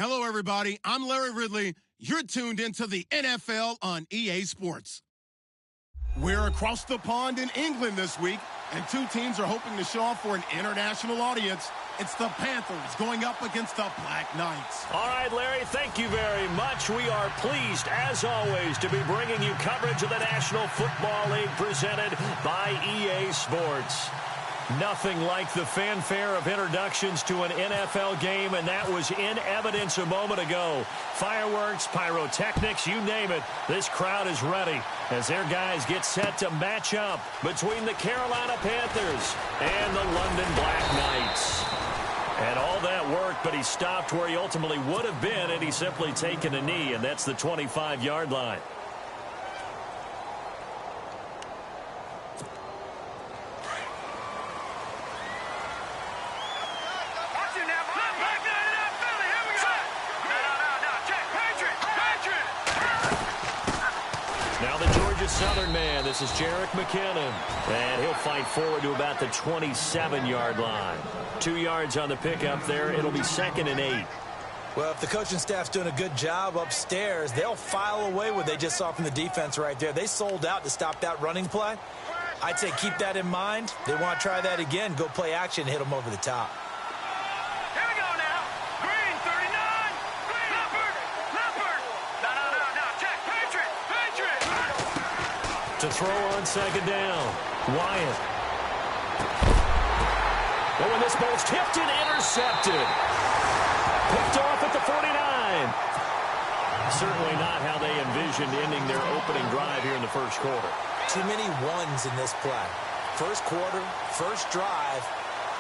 Hello, everybody. I'm Larry Ridley. You're tuned into the NFL on EA Sports. We're across the pond in England this week, and two teams are hoping to show off for an international audience. It's the Panthers going up against the Black Knights. All right, Larry, thank you very much. We are pleased, as always, to be bringing you coverage of the National Football League presented by EA Sports. Nothing like the fanfare of introductions to an NFL game, and that was in evidence a moment ago. Fireworks, pyrotechnics, you name it. This crowd is ready as their guys get set to match up between the Carolina Panthers and the London Black Knights. And all that worked, but he stopped where he ultimately would have been, and he's simply taken a knee, and that's the 25-yard line. Southern man, this is Jerick McKinnon, and he'll fight forward to about the 27-yard line. 2 yards on the pickup there. It'll be 2nd and 8. Well, if the coaching staff's doing a good job upstairs, they'll file away what they just saw from the defense right there. They sold out to stop that running play. I'd say keep that in mind. They want to try that again, go play action, hit them over the top. To throw on 2nd down. Wyatt. Oh, and this ball's tipped and intercepted. Picked off at the 49. Certainly not how they envisioned ending their opening drive here in the first quarter. Too many ones in this play. First quarter, first drive,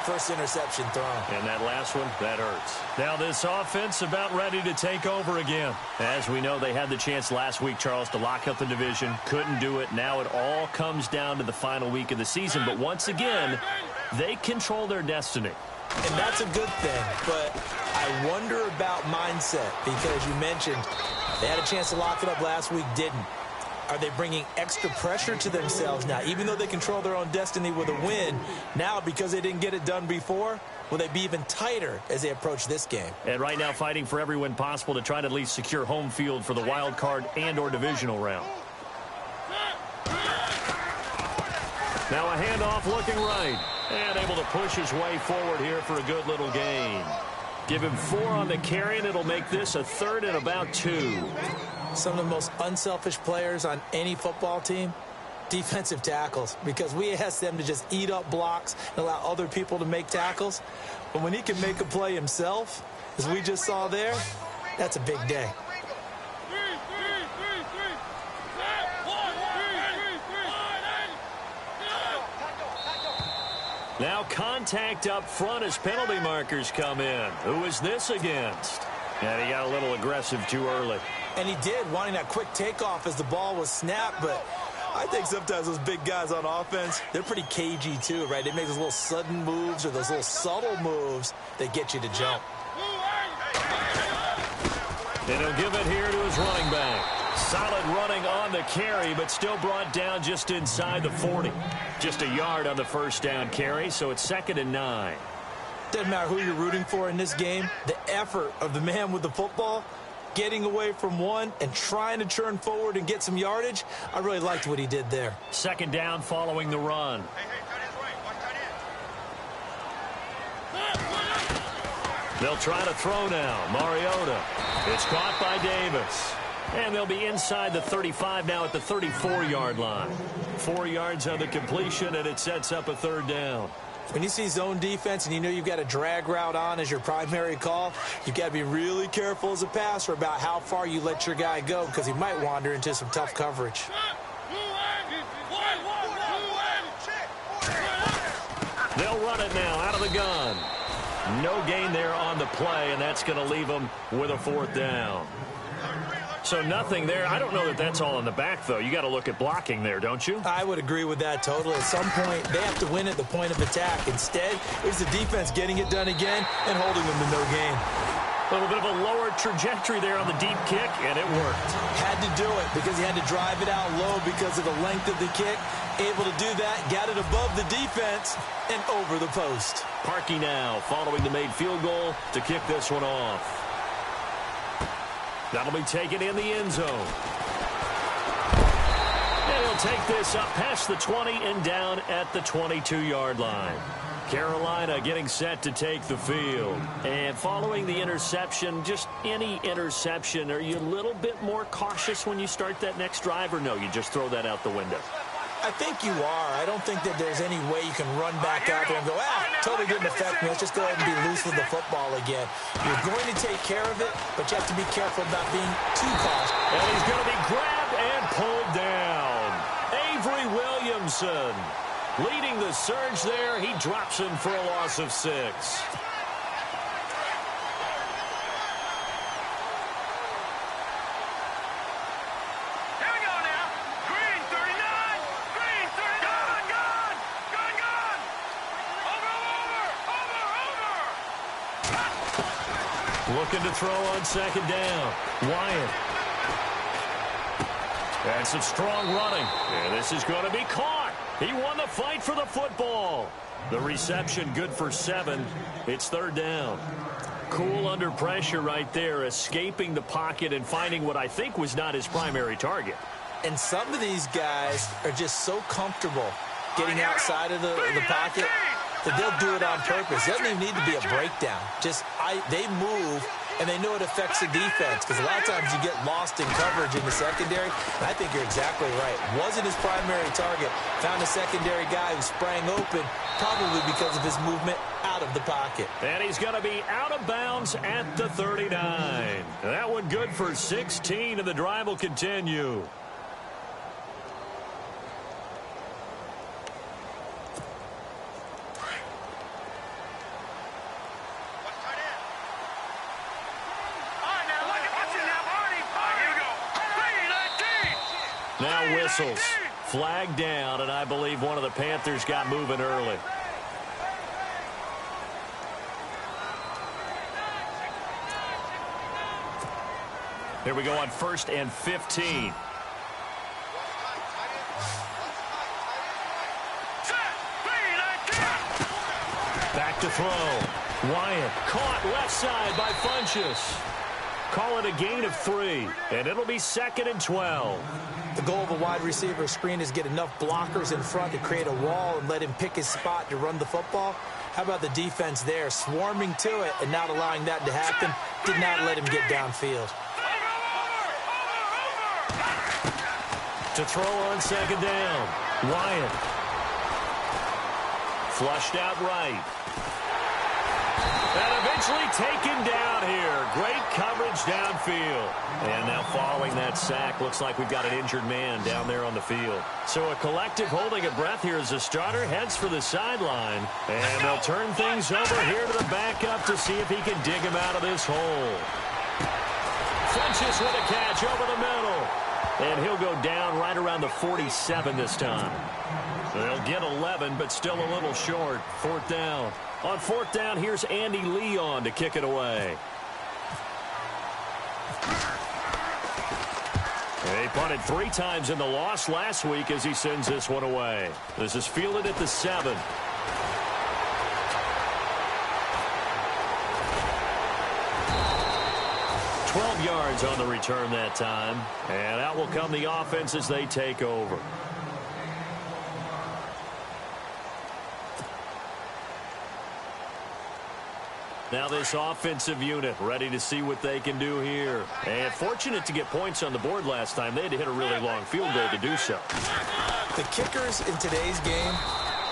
first interception thrown. And that last one, that hurts. Now this offense about ready to take over again. As we know, they had the chance last week, Charles, to lock up the division. Couldn't do it. Now it all comes down to the final week of the season. But once again, they control their destiny. And that's a good thing. But I wonder about mindset, because you mentioned they had a chance to lock it up last week, didn't. Are they bringing extra pressure to themselves now? Even though they control their own destiny with a win, now because they didn't get it done before, will they be even tighter as they approach this game? And right now fighting for every win possible to try to at least secure home field for the wild card and or divisional round. Now a handoff looking right. And able to push his way forward here for a good little gain. Give him 4 on the carry, and it'll make this a 3rd and about 2. Some of the most unselfish players on any football team, defensive tackles, because we ask them to just eat up blocks and allow other people to make tackles. But when he can make a play himself, as we just saw there, that's a big day. Now contact up front as penalty markers come in. Who is this against? And he got a little aggressive too early. And he did, wanting that quick takeoff as the ball was snapped, but I think sometimes those big guys on offense, they're pretty cagey too, right? They make those little sudden moves or those little subtle moves that get you to jump. And he'll give it here to his running back. Solid running on the carry, but still brought down just inside the 40. Just a yard on the first down carry, so it's 2nd and 9. Doesn't matter who you're rooting for in this game. The effort of the man with the football, getting away from one and trying to turn forward and get some yardage, I really liked what he did there. 2nd down following the run. They'll try to throw now. Mariota. It's caught by Davis. And they'll be inside the 35 now at the 34-yard line. 4 yards on the completion, and it sets up a 3rd down. When you see zone defense and you know you've got a drag route on as your primary call, you've got to be really careful as a passer about how far you let your guy go, because he might wander into some tough coverage. They'll run it now out of the gun. No gain there on the play, and that's going to leave them with a 4th down. So nothing there. I don't know that that's all in the back, though. You got to look at blocking there, don't you? I would agree with that totally. At some point, they have to win at the point of attack. Instead, it was the defense getting it done again and holding them to no gain. A little bit of a lower trajectory there on the deep kick, and it worked. Had to do it because he had to drive it out low because of the length of the kick. Able to do that, got it above the defense and over the post. Parkey now following the made field goal to kick this one off. That'll be taken in the end zone. And he'll take this up past the 20 and down at the 22-yard line. Carolina getting set to take the field. And following the interception, just any interception, are you a little bit more cautious when you start that next drive, or no, you just throw that out the window? I think you are. I don't think that there's any way you can run back out there and go, totally didn't affect me. Let's just go ahead and be loose with the football again. You're going to take care of it, but you have to be careful about being too cautious. And he's going to be grabbed and pulled down. Avery Williamson leading the surge there. He drops him for a loss of 6. Looking to throw on second down. Wyatt. And some strong running. And this is going to be caught. He won the fight for the football. The reception good for 7. It's third down. Cool under pressure right there, escaping the pocket and finding what I think was not his primary target. And some of these guys are just so comfortable getting outside of the pocket that they'll do it on purpose. It doesn't even need to be a breakdown. They move, and they know it affects the defense, because a lot of times you get lost in coverage in the secondary. And I think you're exactly right. Wasn't his primary target. Found a secondary guy who sprang open, probably because of his movement out of the pocket. And he's going to be out of bounds at the 39. That one good for 16, and the drive will continue. Now whistles. Flag down, and I believe one of the Panthers got moving early. Here we go on 1st and 15. Back to throw. Wyatt caught left side by Funchess. Call it a gain of 3, and it'll be 2nd and 12. The goal of a wide receiver screen is get enough blockers in front to create a wall and let him pick his spot to run the football. How about the defense there, swarming to it and not allowing that to happen? Did not let him get downfield. To throw on second down. Wyatt. Flushed out right. And eventually taken down here. Great coverage downfield. And now following that sack, looks like we've got an injured man down there on the field. So a collective holding a breath here as the starter heads for the sideline. And they'll turn things over here to the backup to see if he can dig him out of this hole. Funchess with a catch over the middle. And he'll go down right around the 47 this time. They'll get 11, but still a little short. 4th down. On 4th down, here's Andy Leon to kick it away. He punted 3 times in the loss last week as he sends this one away. This is fielded at the 7. Yards on the return that time, and out will come the offense as they take over. Now this offensive unit ready to see what they can do here. And fortunate to get points on the board last time. They had to hit a really long field goal to do so. The kickers in today's game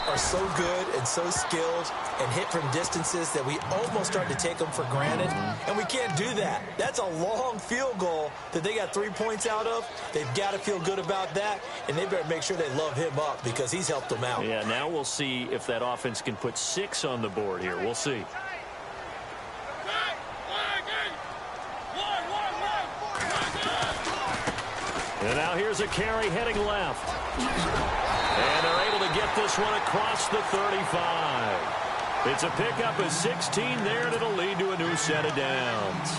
are so good and so skilled and hit from distances that we almost start to take them for granted, and we can't do that. That's a long field goal that they got 3 points out of. They've got to feel good about that, and they better make sure they love him up because he's helped them out. Yeah, now we'll see if that offense can put 6 on the board here. We'll see. And now here's a carry heading left. And they're able to get this one across the 35. It's a pickup of 16 there, and it'll lead to a new set of downs.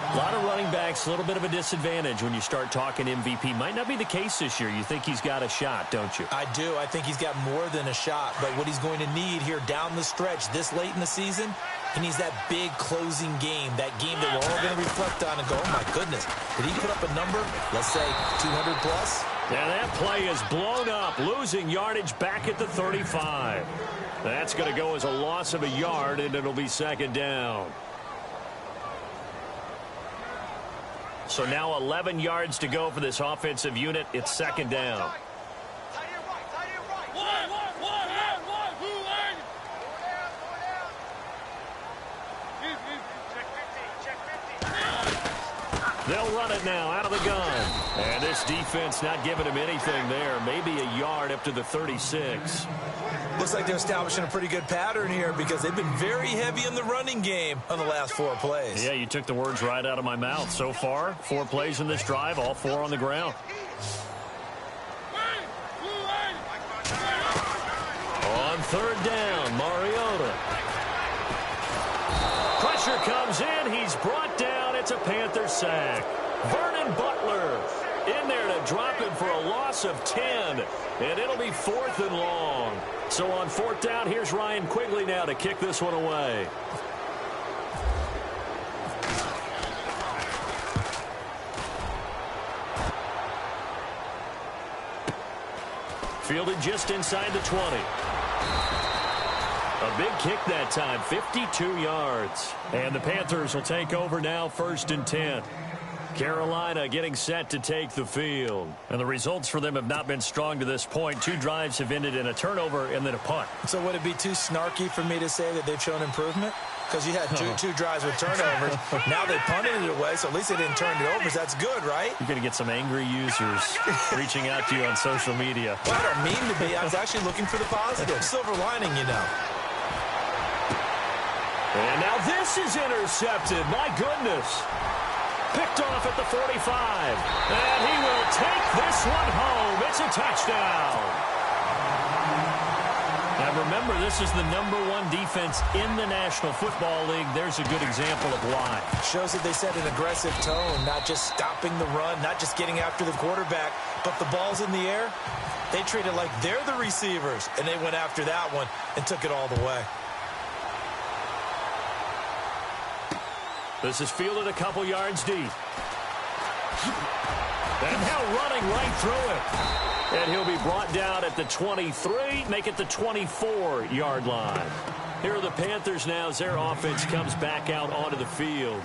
A lot of running backs, a little bit of a disadvantage when you start talking MVP. Might not be the case this year. You think he's got a shot, don't you? I do. I think he's got more than a shot. But what he's going to need here down the stretch this late in the season, he needs that big closing game, that game that we're all going to reflect on and go, oh, my goodness, did he put up a number, let's say 200 plus? Yeah, that play is blown up, losing yardage back at the 35. That's going to go as a loss of a yard, and it'll be second down. So now 11 yards to go for this offensive unit. It's second down. They'll run it now out of the gun. And this defense not giving him anything there. Maybe a yard up to the 36. Looks like they're establishing a pretty good pattern here because they've been very heavy in the running game on the last 4 plays. Yeah, you took the words right out of my mouth. So far, 4 plays in this drive, all 4 on the ground. On third down, Mariota. Pressure comes in. He's brought down. It's a Panther sack. Vernon Butler in there to drop him for a loss of 10. And it'll be 4th and long. So on 4th down, here's Ryan Quigley now to kick this one away. Fielded just inside the 20. A big kick that time, 52 yards. And the Panthers will take over now, 1st and 10. Carolina getting set to take the field. And the results for them have not been strong to this point. 2 drives have ended in a turnover and then a punt. So would it be too snarky for me to say that they've shown improvement? Because you had two drives with turnovers. Now they punted it away, so at least they didn't turn it over. So that's good, right? You're going to get some angry users reaching out to you on social media. Well, I don't mean to be. I was actually looking for the positive. Silver lining, you know. And now this is intercepted. My goodness. Picked off at the 45. And he will take this one home. It's a touchdown. And remember, this is the #1 defense in the National Football League. There's a good example of why. Shows that they set an aggressive tone, not just stopping the run, not just getting after the quarterback, but the ball's in the air. They treat it like they're the receivers, and they went after that one and took it all the way. This is fielded a couple yards deep. And now running right through it. And he'll be brought down at the 23, make it the 24-yard line. Here are the Panthers now as their offense comes back out onto the field.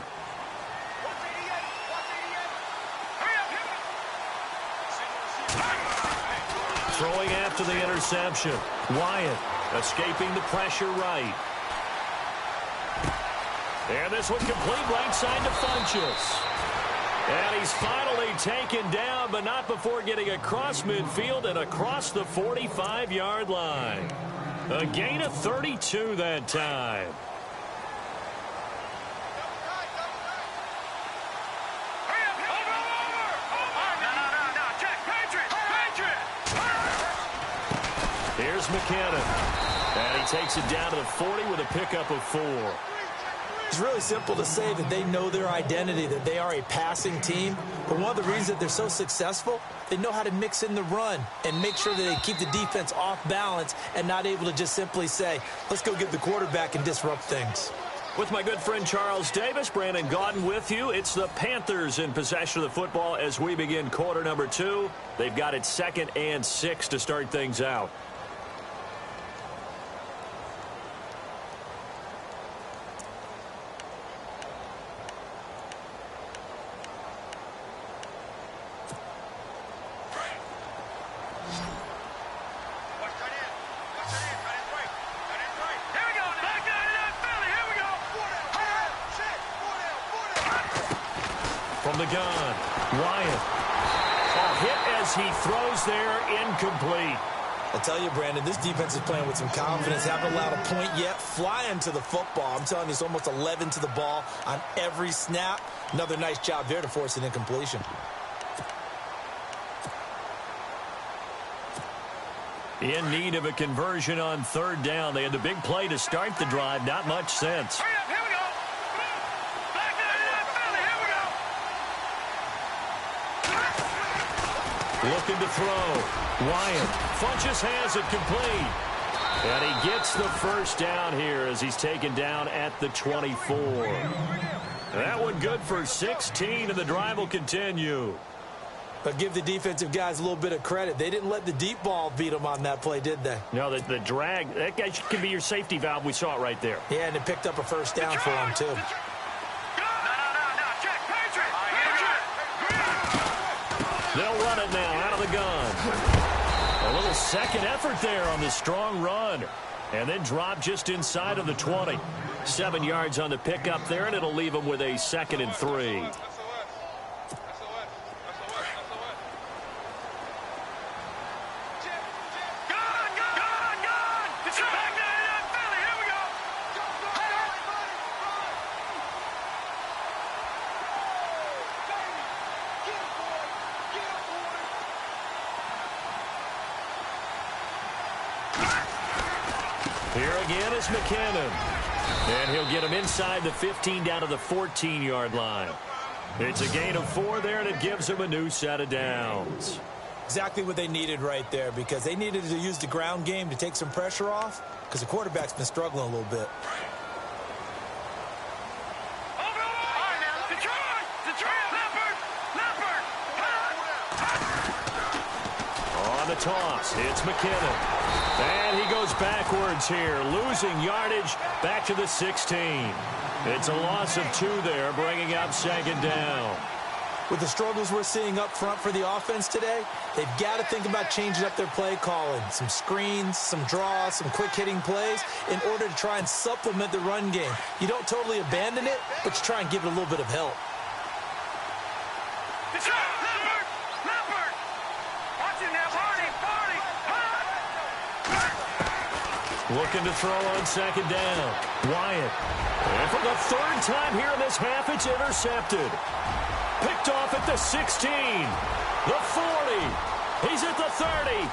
Throwing after the interception. Wyatt escaping the pressure right. And this one complete right side to Funchess. And he's finally taken down, but not before getting across midfield and across the 45-yard line. A gain of 32 that time. Here's McKinnon. And he takes it down to the 40 with a pickup of 4. It's really simple to say that they know their identity, that they are a passing team. But one of the reasons that they're so successful, they know how to mix in the run and make sure that they keep the defense off balance and not able to just simply say, let's go get the quarterback and disrupt things. With my good friend Charles Davis, Brandon Gaudin with you. It's the Panthers in possession of the football as we begin quarter number 2. They've got it 2nd and 6 to start things out. From the gun, Wyatt. A hit as he throws there, incomplete. I tell you, Brandon, this defense is playing with some confidence. Haven't allowed a point yet. Flying to the football. I'm telling you, it's almost 11 to the ball on every snap. Another nice job there to force an incompletion. In need of a conversion on 3rd down. They had the big play to start the drive. Not much sense. Hurry up, here we go. Back there, Philly, here we go. Looking to throw. Wyatt. Funches has it complete. And he gets the first down here as he's taken down at the 24. That one good for 16, and the drive will continue. But give the defensive guys a little bit of credit. They didn't let the deep ball beat them on that play, did they? No, the drag, that guy can be your safety valve. We saw it right there. Yeah, and it picked up a first down for him, too. They'll run it now out of the gun. A little second effort there on the strong run. And then drop just inside of the 20. 7 yards on the pickup there, and it'll leave them with a 2nd and 3. Here again is McKinnon. And he'll get him inside the 15 down to the 14-yard line. It's a gain of 4 there, and it gives him a new set of downs. Exactly what they needed right there, because they needed to use the ground game to take some pressure off, because the quarterback's been struggling a little bit. On the toss, it's McKinnon. And he goes backwards here, losing yardage back to the 16. It's a loss of 2 there, bringing up 2nd down. With the struggles we're seeing up front for the offense today, they've got to think about changing up their play calling. Some screens, some draws, some quick-hitting plays in order to try and supplement the run game. You don't totally abandon it, but you try and give it a little bit of help. Looking to throw on 2nd down. Wyatt. And for the 3rd time here in this half, it's intercepted. Picked off at the 16. The 40. He's at the 30.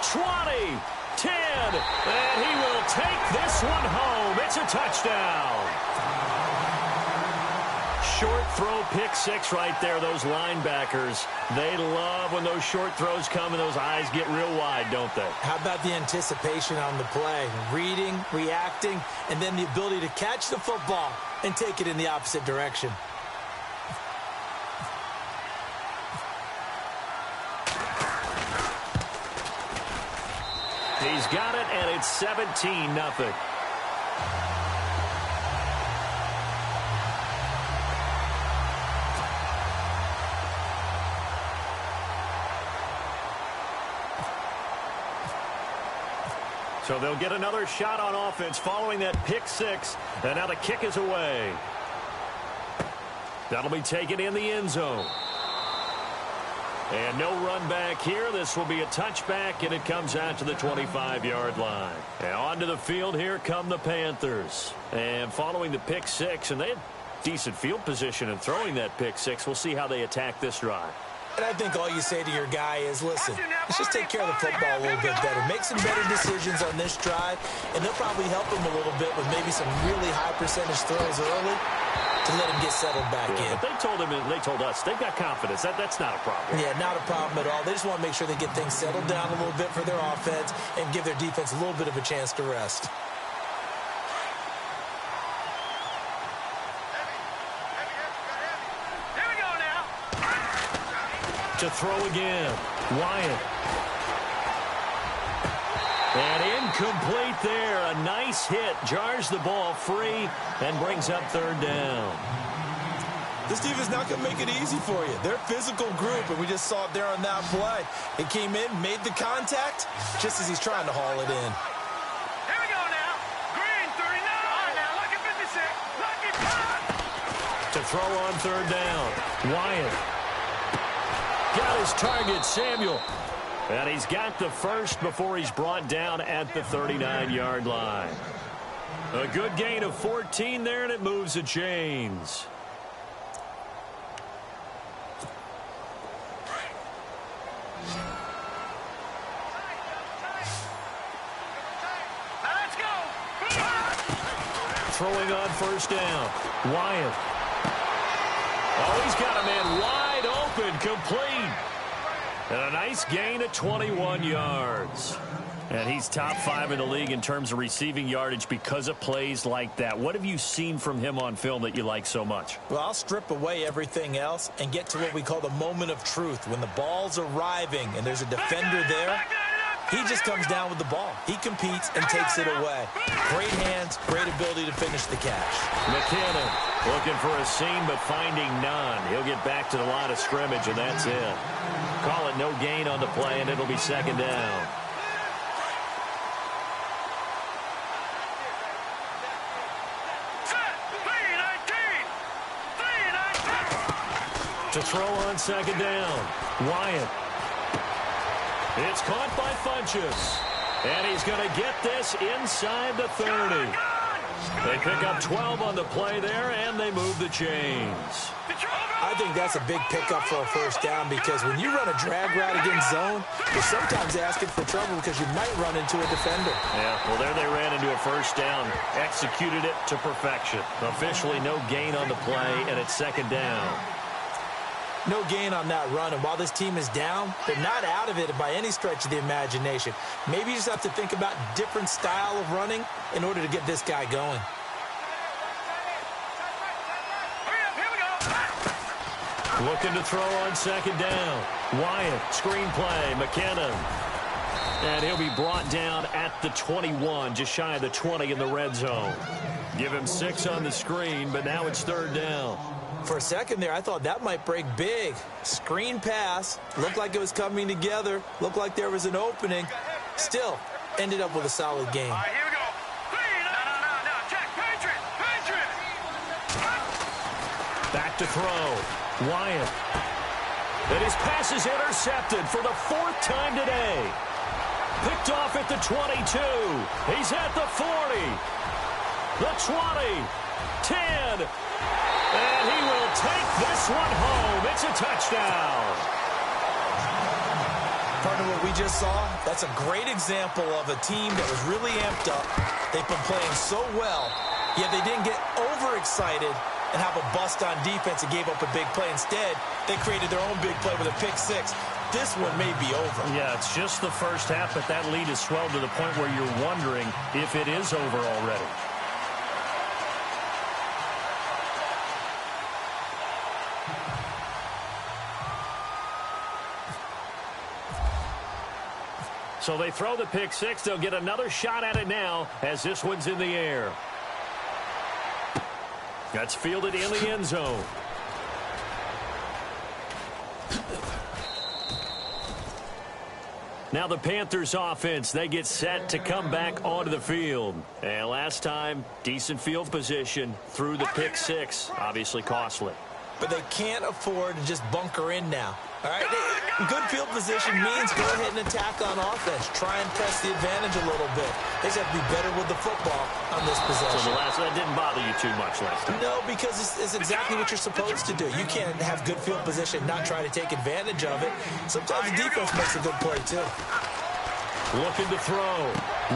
20. 10. And he will take this one home. It's a touchdown. Short throw, pick 6 right there. Those linebackers, they love when those short throws come and those eyes get real wide, don't they? How about the anticipation on the play? Reading, reacting, and then the ability to catch the football and take it in the opposite direction. He's got it, and it's 17-0. So they'll get another shot on offense following that pick 6. And now the kick is away. That'll be taken in the end zone. And no run back here. This will be a touchback, and it comes out to the 25-yard line. And onto the field here come the Panthers. And following the pick 6, and they had decent field position in throwing that pick 6. We'll see how they attack this drive. And I think all you say to your guy is, listen, let's just take care of the football a little bit better. Make some better decisions on this drive, and they'll probably help him a little bit with maybe some really high percentage throws early to let him get settled back in. But they told him, and they told us, they've got confidence. That's not a problem. Yeah, not a problem at all. They just want to make sure they get things settled down a little bit for their offense and give their defense a little bit of a chance to rest. To throw again. Wyatt. And incomplete there. A nice hit. Jars the ball free and brings up 3rd down. This defense not going to make it easy for you. They're a physical group, and we just saw it there on that play. It came in, made the contact, just as he's trying to haul it in. Here we go now. Green, 39. Now look at 56. To throw on 3rd down. Wyatt. Got his target, Samuel. And he's got the first before he's brought down at the 39-yard line. A good gain of 14 there, and it moves the chains. Let's go. Throwing on 1st down. Wyatt. Oh, he's got a man wide open, complete. And a nice gain of 21 yards. And he's top 5 in the league in terms of receiving yardage because of plays like that. What have you seen from him on film that you like so much? Well, I'll strip away everything else and get to what we call the moment of truth. When the ball's arriving and there's a defender there, he just comes down with the ball. He competes and takes it away. Great hands, great ability to finish the catch. McKinnon looking for a seam but finding none. He'll get back to the line of scrimmage, and that's it. Call it no gain on the play, and it'll be second down. To throw on second down, Wyatt. It's caught by Funchess. And he's going to get this inside the 30. They pick up 12 on the play there, and they move the chains. I think that's a big pickup for a first down because when you run a drag route against zone, you're sometimes asking for trouble because you might run into a defender. Yeah, well, there they ran into a first down, executed it to perfection. Officially no gain on the play, and it's second down. No gain on that run, and while this team is down, they're not out of it by any stretch of the imagination. Maybe you just have to think about different style of running in order to get this guy going. Looking to throw on second down. Wyatt, screen play, McKinnon. And he'll be brought down at the 21, just shy of the 20 in the red zone. Give him 6 on the screen, but now it's third down. For a second there, I thought that might break big. Screen pass. Looked like it was coming together. Looked like there was an opening. Still, ended up with a solid game. All right, here we go. No. Check. Patriot. Back to throw. Wyatt. And his pass is intercepted for the 4th time today. Picked off at the 22. He's at the 40. The 20. 10. And he will take this one home. It's a touchdown. Partner, what we just saw, that's a great example of a team that was really amped up. They've been playing so well, yet they didn't get overexcited and have a bust on defense and gave up a big play. Instead, they created their own big play with a pick 6. This one may be over. Yeah, it's just the first half, but that lead has swelled to the point where you're wondering if it is over already. So they throw the pick 6. They'll get another shot at it now as this one's in the air. That's fielded in the end zone. Now the Panthers offense, they get set to come back onto the field. And last time, decent field position through the pick 6. Obviously costly. But they can't afford to just bunker in now. All right, good field position means go ahead and attack on offense. Try and press the advantage a little bit. They just have to be better with the football on this possession. So that didn't bother you too much last time? No, because it's exactly what you're supposed to do. You can't have good field position, not try to take advantage of it. Sometimes the defense makes a good play, too. Looking to throw.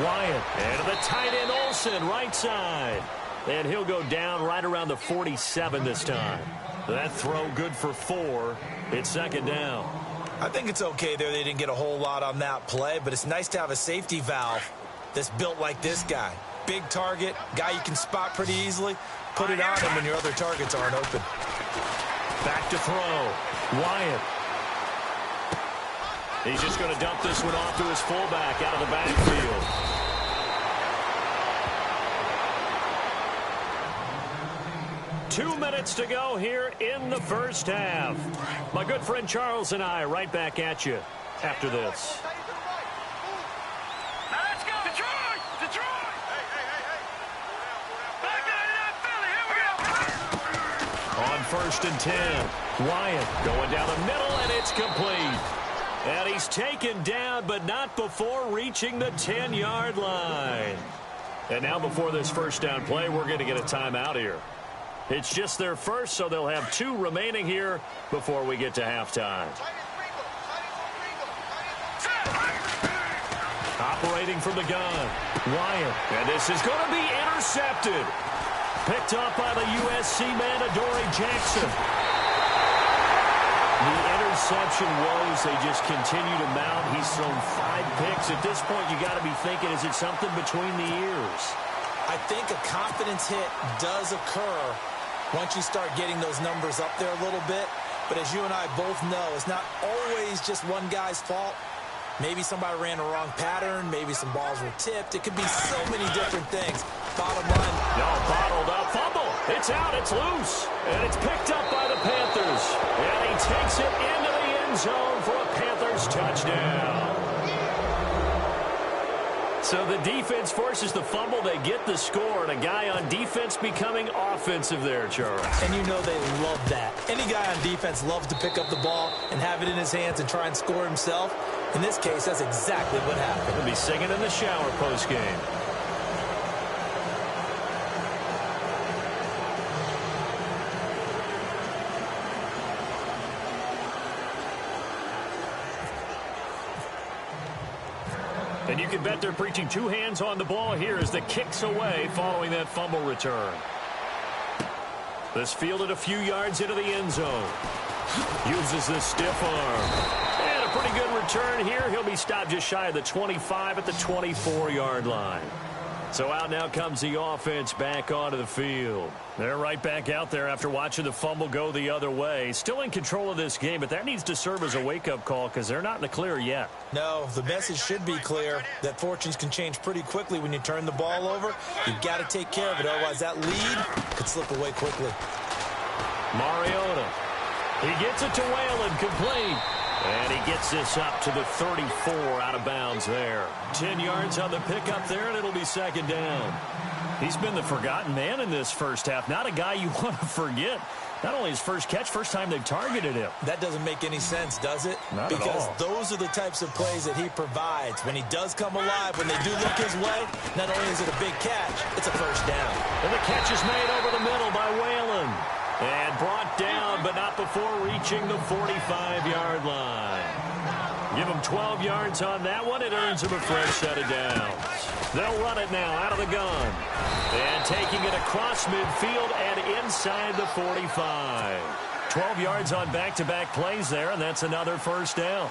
Wyatt. And to the tight end, Olsen, right side. And he'll go down right around the 47 this time. That throw good for 4. It's second down. I think it's okay there. They didn't get a whole lot on that play, but it's nice to have a safety valve that's built like this guy. Big target, guy you can spot pretty easily. Put it on him when your other targets aren't open. Back to throw. Wyatt. He's just going to dump this one off to his fullback out of the backfield. Two minutes to go here in the first half. My good friend Charles and I right back at you after this. Now let's go. Detroit. Back On 1st and 10. Wyatt going down the middle, and it's complete. And he's taken down, but not before reaching the 10-yard line. And now before this first down play, we're going to get a timeout here. It's just their first, so they'll have 2 remaining here before we get to halftime. Operating from the gun, Wyatt. And this is going to be intercepted. Picked up by the USC man, Adoree Jackson. The interception woes, they just continue to mount. He's thrown 5 picks. At this point, you got to be thinking, is it something between the ears? I think a confidence hit does occur once you start getting those numbers up there a little bit. But as you and I both know, it's not always just one guy's fault. Maybe somebody ran a wrong pattern. Maybe some balls were tipped. It could be so many different things. Bottom line. No, bottled up. Fumble. It's out. It's loose. And it's picked up by the Panthers. And he takes it into the end zone for a Panthers touchdown. So the defense forces the fumble. They get the score. And a guy on defense becoming offensive there, Charles. And you know they love that. Any guy on defense loves to pick up the ball and have it in his hands and try and score himself. In this case, that's exactly what happened. He'll be singing in the shower post-game. And you can bet they're preaching 2 hands on the ball here as the kick's away following that fumble return. This fielded a few yards into the end zone. Uses the stiff arm. And a pretty good return here. He'll be stopped just shy of the 25 at the 24-yard line. So out now comes the offense back onto the field. They're right back out there after watching the fumble go the other way. Still in control of this game, but that needs to serve as a wake-up call because they're not in the clear yet. No, the message should be clear that fortunes can change pretty quickly when you turn the ball over. You've got to take care of it, otherwise that lead could slip away quickly. Mariota. He gets it to Whalen, complete. And he gets this up to the 34 out of bounds there. 10 yards on the pickup there, and it'll be second down. He's been the forgotten man in this first half. Not a guy you want to forget. Not only his first catch, first time they've targeted him. That doesn't make any sense, does it? Not at all. Because those are the types of plays that he provides. When he does come alive, when they do look his way, not only is it a big catch, it's a first down. And the catch is made over the middle by Whalen. And brought down, but not before reaching the 45-yard line. Give him 12 yards on that one. It earns him a fresh set of downs. They'll run it now out of the gun. And taking it across midfield and inside the 45. 12 yards on back-to-back plays there, and that's another first down.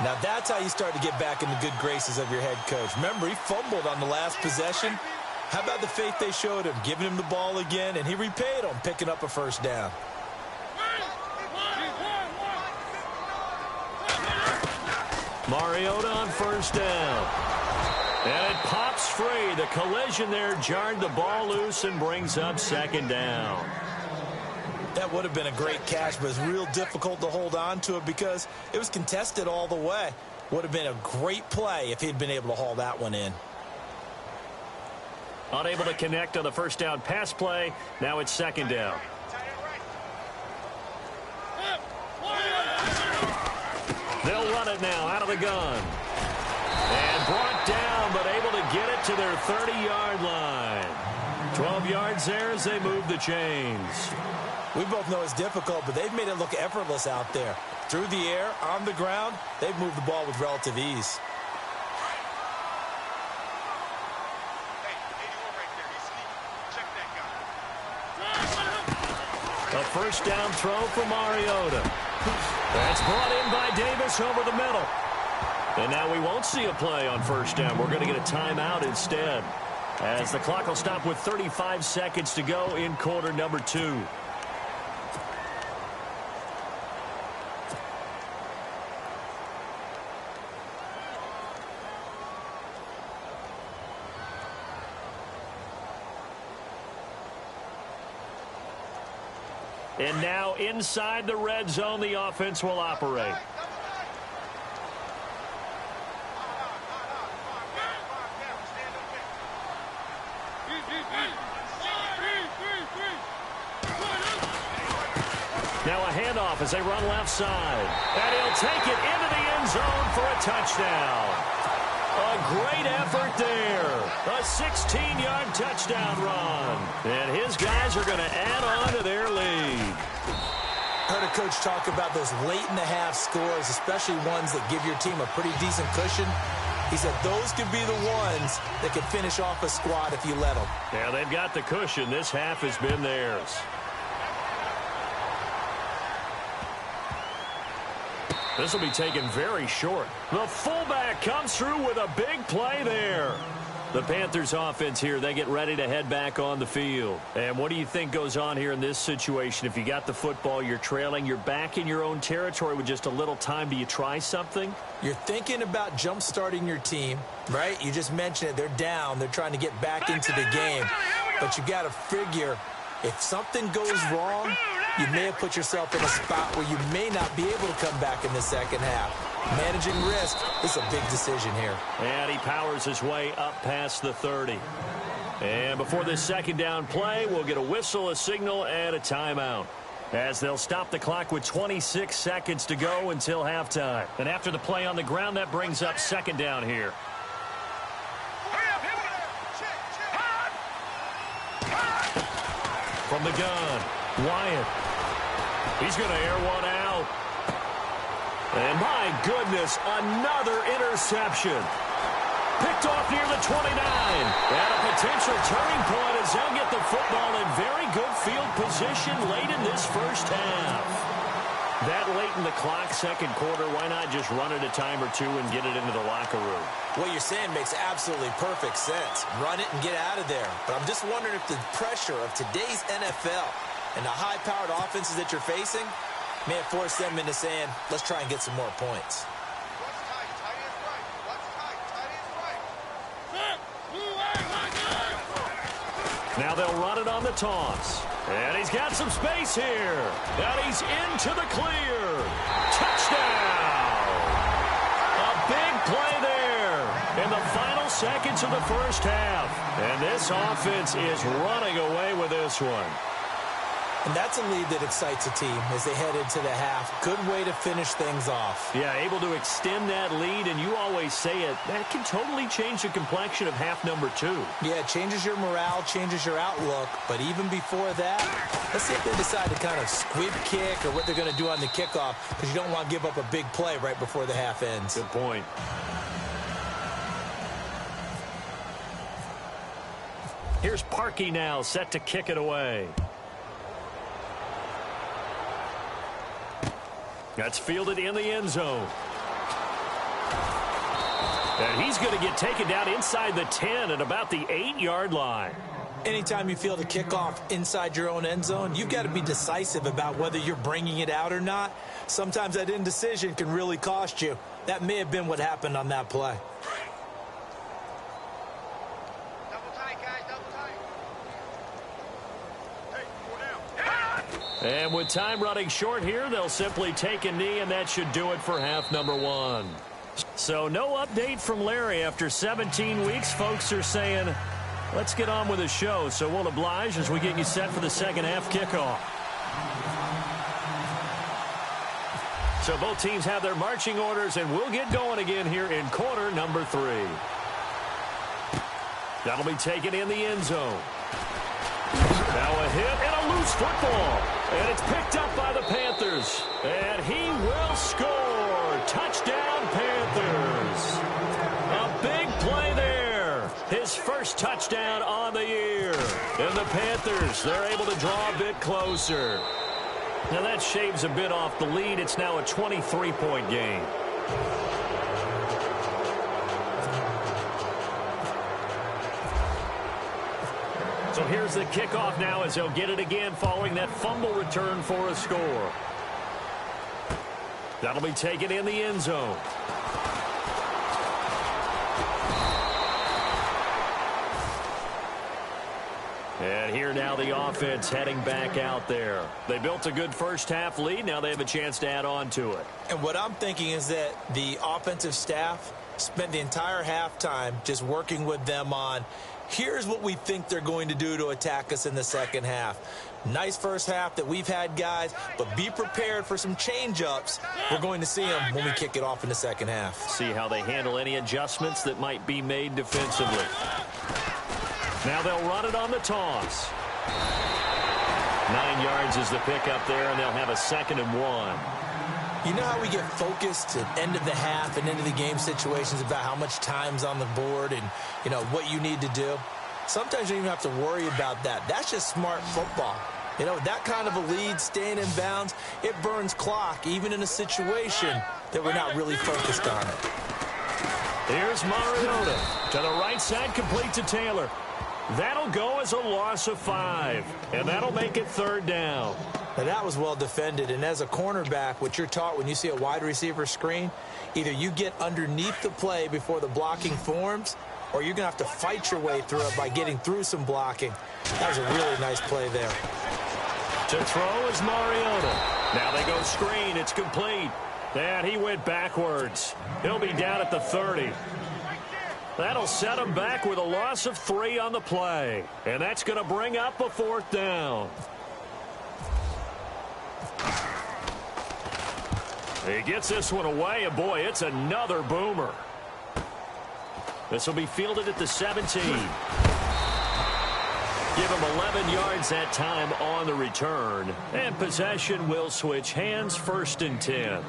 Now that's how you start to get back in the good graces of your head coach. Remember, he fumbled on the last possession. How about the faith they showed him, giving him the ball again, and he repaid them, picking up a first down. Mariota on first down. And it pops free. The collision there jarred the ball loose and brings up second down. That would have been a great catch, but it's real difficult to hold on to it because it was contested all the way. Would have been a great play if he'd been able to haul that one in. Unable to connect on the first down pass play. Now it's second down. They'll run it now out of the gun. And brought down, but able to get it to their 30-yard line. 12 yards there as they move the chains. We both know it's difficult, but they've made it look effortless out there. Through the air, on the ground, they've moved the ball with relative ease. A first down throw for Mariota. That's brought in by Davis over the middle. And now we won't see a play on first down. We're going to get a timeout instead, as the clock will stop with 35 seconds to go in quarter number 2. And now inside the red zone, the offense will operate. Now a handoff as they run left side. And he'll take it into the end zone for a touchdown. A great effort there. A 16-yard touchdown run. And his guys are going to add on to their lead. Heard a coach talk about those late-in-the-half scores, especially ones that give your team a pretty decent cushion. He said those could be the ones that could finish off a squad if you let them. Yeah, they've got the cushion. This half has been theirs. This will be taken very short. The fullback comes through with a big play there. The Panthers offense here, they get ready to head back on the field. And what do you think goes on here in this situation? If you got the football, you're trailing, you're back in your own territory with just a little time. Do you try something? You're thinking about jump-starting your team, right? You just mentioned it. They're down. They're trying to get back into the game. But you got to figure if something goes wrong, you may have put yourself in a spot where you may not be able to come back in the second half. Managing risk is a big decision here. And he powers his way up past the 30. And before this second down play, we'll get a whistle, a signal, and a timeout, as they'll stop the clock with 26 seconds to go until halftime. And after the play on the ground, that brings up second down here. From the gun, Wyatt. He's going to air one out. And my goodness, another interception. Picked off near the 29. And a potential turning point as they'll get the football in very good field position late in this first half. That late in the clock, second quarter, why not just run it a time or two and get it into the locker room? What you're saying makes absolutely perfect sense. Run it and get out of there. But I'm just wondering if the pressure of today's NFL and the high-powered offenses that you're facing may have forced them into saying, let's try and get some more points. Now they'll run it on the toss. And he's got some space here. And he's into the clear. Touchdown! A big play there in the final seconds of the first half. And this offense is running away with this one. And that's a lead that excites a team as they head into the half. Good way to finish things off. Yeah, able to extend that lead, and you always say it, that can totally change the complexion of half number 2. Yeah, it changes your morale, changes your outlook. But even before that, let's see if they decide to kind of squib kick or what they're going to do on the kickoff, because you don't want to give up a big play right before the half ends. Good point. Here's Parkey now, set to kick it away. That's fielded in the end zone. And he's going to get taken down inside the 10 at about the 8-yard line. Anytime you field a kickoff inside your own end zone, you've got to be decisive about whether you're bringing it out or not. Sometimes that indecision can really cost you. That may have been what happened on that play. And with time running short here, they'll simply take a knee, and that should do it for half number 1. So no update from Larry. After 17 weeks, folks are saying, let's get on with the show. So we'll oblige as we get you set for the second half kickoff. So both teams have their marching orders, and we'll get going again here in quarter number 3. That'll be taken in the end zone. Now a hit and a loose football. And it's picked up by the Panthers. And he will score. Touchdown, Panthers. A big play there. His first touchdown on the year. And the Panthers, they're able to draw a bit closer. Now that shaves a bit off the lead. It's now a 23-point game. So here's the kickoff now as they'll get it again following that fumble return for a score. That'll be taken in the end zone. And here now the offense heading back out there. They built a good first half lead. Now they have a chance to add on to it. And what I'm thinking is that the offensive staff spent the entire halftime just working with them on, here's what we think they're going to do to attack us in the second half. Nice first half that we've had, guys, but be prepared for some change-ups. We're going to see them when we kick it off in the second half. See how they handle any adjustments that might be made defensively. Now they'll run it on the toss. 9 yards is the pickup there, and they'll have a 2nd and 1. You know how we get focused at end of the half and end of the game situations about how much time's on the board and, you know, what you need to do? Sometimes you don't even have to worry about that. That's just smart football. You know, that kind of a lead, staying in bounds, it burns clock, even in a situation that we're not really focused on it. Here's Mariota to the right side, complete to Taylor. That'll go as a loss of 5, and that'll make it 3rd down. Now, that was well defended, and as a cornerback, what you're taught when you see a wide receiver screen, either you get underneath the play before the blocking forms, or you're going to have to fight your way through it by getting through some blocking. That was a really nice play there. To throw is Mariota. Now they go screen. It's complete. And he went backwards. He'll be down at the 30. That'll set him back with a loss of 3 on the play. And that's going to bring up a 4th down. He gets this one away, and boy, it's another boomer. This will be fielded at the 17. Give him 11 yards that time on the return. And possession will switch hands, 1st and 10.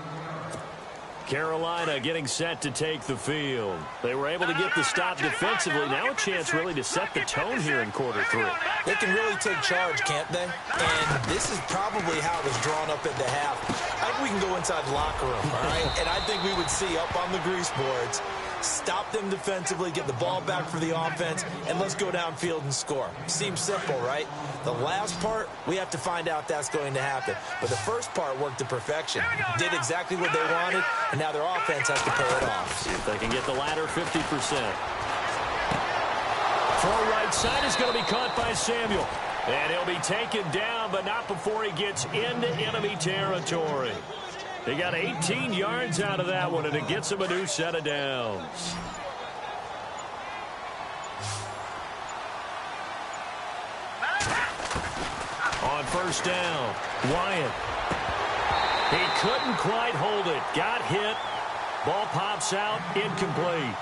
Carolina getting set to take the field. They were able to get the stop defensively. Now a chance really to set the tone here in quarter 3. They can really take charge, can't they? And this is probably how it was drawn up at the half. I think we can go inside the locker room, all right? And I think we would see up on the grease boards, stop them defensively, get the ball back for the offense, and let's go downfield and score. Seems simple, right? The last part, we have to find out that's going to happen. But the first part worked to perfection. Did exactly what they wanted, and now their offense has to pay it off. See if they can get the latter 50%. Throw right side is going to be caught by Samuel. And he'll be taken down, but not before he gets into enemy territory. They got 18 yards out of that one, and it gets him a new set of downs. On 1st down, Wyatt. He couldn't quite hold it. Got hit. Ball pops out, incomplete.